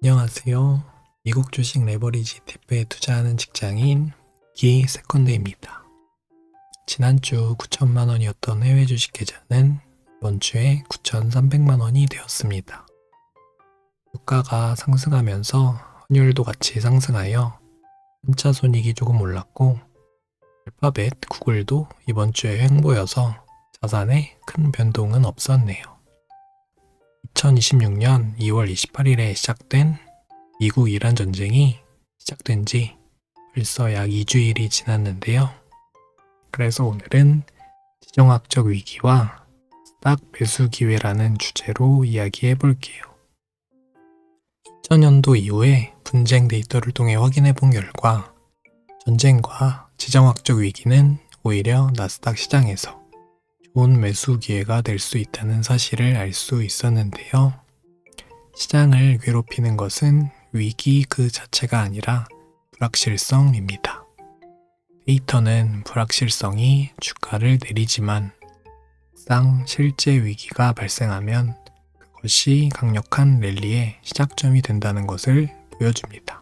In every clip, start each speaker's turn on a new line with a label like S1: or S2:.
S1: 안녕하세요. 미국 주식 레버리지 ETF에 투자하는 직장인 기 세컨드입니다. 지난주 9천만 원이었던 해외 주식 계좌는 이번 주에 9,300만 원이 되었습니다. 유가가 상승하면서 환율도 같이 상승하여 3차 손익이 조금 올랐고 알파벳, 구글도 이번 주에 횡보여서 자산에 큰 변동은 없었네요. 2026년 2월 28일에 시작된 미국 이란 전쟁이 시작된 지 벌써 약 2주일이 지났는데요. 그래서 오늘은 지정학적 위기와 스탁 매수 기회라는 주제로 이야기해 볼게요. 2000년도 이후에 분쟁 데이터를 통해 확인해 본 결과 전쟁과 지정학적 위기는 오히려 나스닥 시장에서 좋은 매수 기회가 될 수 있다는 사실을 알 수 있었는데요. 시장을 괴롭히는 것은 위기 그 자체가 아니라 불확실성입니다. 데이터는 불확실성이 주가를 내리지만 막상 실제 위기가 발생하면 그것이 강력한 랠리의 시작점이 된다는 것을 보여줍니다.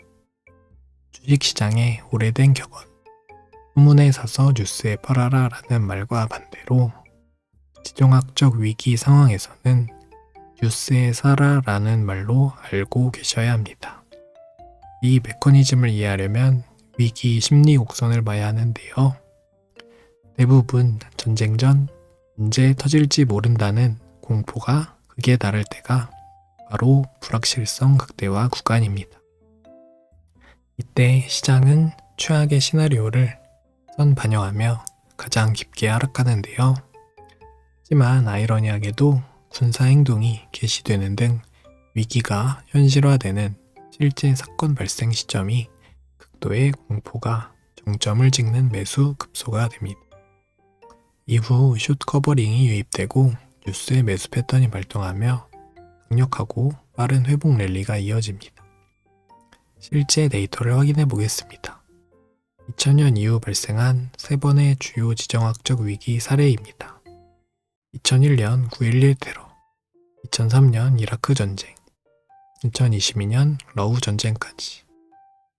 S1: 주식시장의 오래된 격언, 소문에 사서 뉴스에 팔아라 라는 말과 반대로 지정학적 위기 상황에서는 뉴스에 사라 라는 말로 알고 계셔야 합니다. 이 메커니즘을 이해하려면 위기 심리 곡선을 봐야 하는데요. 대부분 전쟁 전 언제 터질지 모른다는 공포가 극에 달할 때가 바로 불확실성 극대화 구간입니다. 이때 시장은 최악의 시나리오를 선 반영하며 가장 깊게 하락하는데요. 하지만 아이러니하게도 군사 행동이 개시되는 등 위기가 현실화되는 실제 사건 발생 시점이 극도의 공포가 정점을 찍는 매수 급소가 됩니다. 이후 숏 커버링이 유입되고 뉴스의 매수 패턴이 발동하며 강력하고 빠른 회복 랠리가 이어집니다. 실제 데이터를 확인해 보겠습니다. 2000년 이후 발생한 3번의 주요 지정학적 위기 사례입니다. 2001년 9.11 테러, 2003년 이라크 전쟁, 2022년 러우 전쟁까지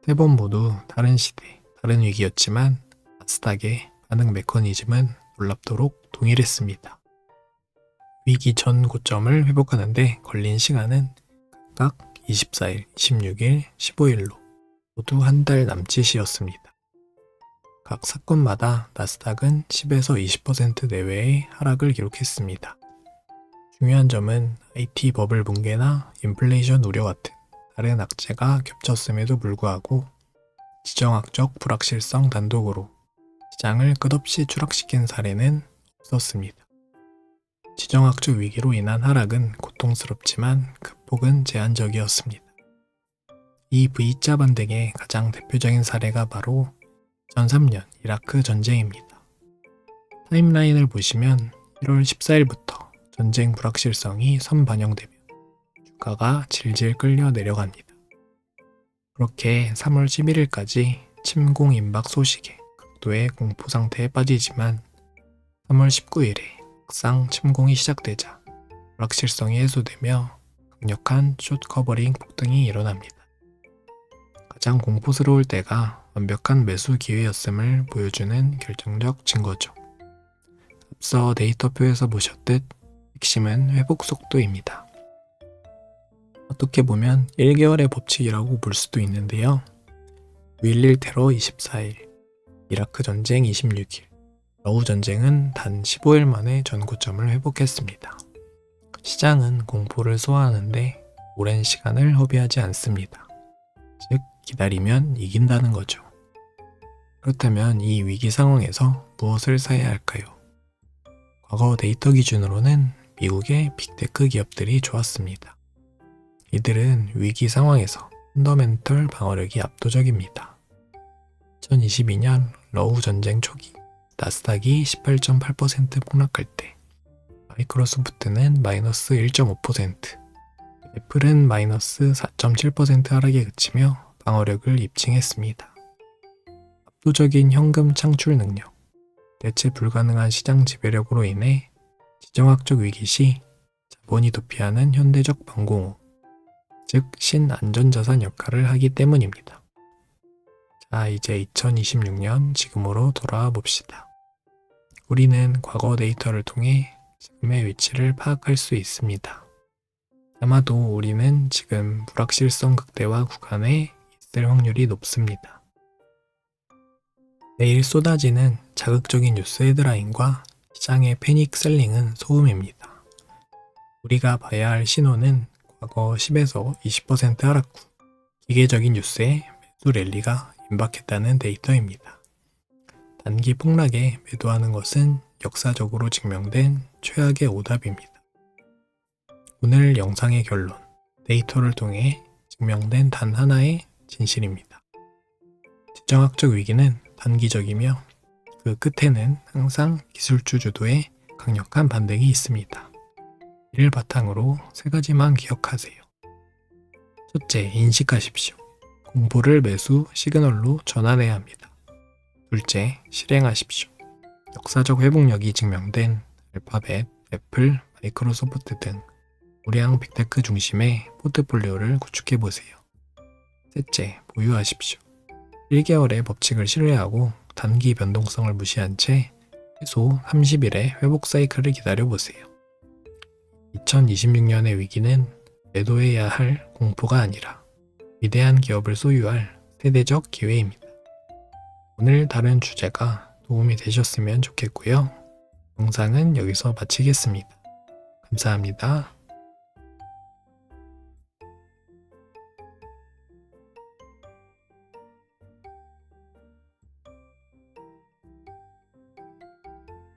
S1: 3번 모두 다른 시대, 다른 위기였지만 나스닥의 반응 메커니즘은 놀랍도록 동일했습니다. 위기 전 고점을 회복하는데 걸린 시간은 각각 24일, 26일, 15일로 모두 한 달 남짓이었습니다. 각 사건마다 나스닥은 10에서 20% 내외의 하락을 기록했습니다. 중요한 점은 IT 버블 붕괴나 인플레이션 우려 같은 다른 악재가 겹쳤음에도 불구하고 지정학적 불확실성 단독으로 시장을 끝없이 추락시킨 사례는 없었습니다. 지정학적 위기로 인한 하락은 고통스럽지만 극복은 제한적이었습니다. 이 V자 반등의 가장 대표적인 사례가 바로 2003년 이라크 전쟁입니다. 타임라인을 보시면 1월 14일부터 전쟁 불확실성이 선반영되며 주가가 질질 끌려 내려갑니다. 그렇게 3월 11일까지 침공 임박 소식에 극도의 공포 상태에 빠지지만 3월 19일에 막상 침공이 시작되자 불확실성이 해소되며 강력한 숏 커버링 폭등이 일어납니다. 가장 공포스러울 때가 완벽한 매수 기회였음을 보여주는 결정적 증거죠. 앞서 데이터표에서 보셨듯 핵심은 회복 속도입니다. 어떻게 보면 1개월의 법칙이라고 볼 수도 있는데요. 9.11 테러 24일, 이라크 전쟁 26일, 러우 전쟁은 단 15일 만에 전고점을 회복했습니다. 시장은 공포를 소화하는데 오랜 시간을 허비하지 않습니다. 즉, 기다리면 이긴다는 거죠. 그렇다면 이 위기 상황에서 무엇을 사야 할까요? 과거 데이터 기준으로는 미국의 빅테크 기업들이 좋았습니다. 이들은 위기 상황에서 펀더멘털 방어력이 압도적입니다. 2022년 러우 전쟁 초기 나스닥이 18.8% 폭락할 때 마이크로소프트는 마이너스 1.5%, 애플은 마이너스 4.7% 하락에 그치며 방어력을 입증했습니다. 압도적인 현금 창출 능력, 대체 불가능한 시장 지배력으로 인해 지정학적 위기 시 자본이 도피하는 현대적 방공호, 즉 신안전자산 역할을 하기 때문입니다. 자, 이제 2026년 지금으로 돌아와 봅시다. 우리는 과거 데이터를 통해 지금의 위치를 파악할 수 있습니다. 아마도 우리는 지금 불확실성 극대화 구간에 있을 확률이 높습니다. 매일 쏟아지는 자극적인 뉴스 헤드라인과 시장의 패닉 셀링은 소음입니다. 우리가 봐야 할 신호는 과거 10에서 20% 하락 후 기계적인 뉴스에 매수 랠리가 임박했다는 데이터입니다. 단기 폭락에 매도하는 것은 역사적으로 증명된 최악의 오답입니다. 오늘 영상의 결론, 데이터를 통해 증명된 단 하나의 진실입니다. 지정학적 위기는 단기적이며 그 끝에는 항상 기술주 주도의 강력한 반등이 있습니다. 이를 바탕으로 세 가지만 기억하세요. 첫째, 인식하십시오. 공포를 매수 시그널로 전환해야 합니다. 둘째, 실행하십시오. 역사적 회복력이 증명된 알파벳, 애플, 마이크로소프트 등 우량 빅테크 중심의 포트폴리오를 구축해보세요. 셋째, 보유하십시오. 1개월의 법칙을 신뢰하고 단기 변동성을 무시한 채 최소 30일의 회복 사이클을 기다려보세요. 2026년의 위기는 매도해야 할 공포가 아니라 위대한 기업을 소유할 세대적 기회입니다. 오늘 다룬 주제가 도움이 되셨으면 좋겠고요. 영상은 여기서 마치겠습니다. 감사합니다.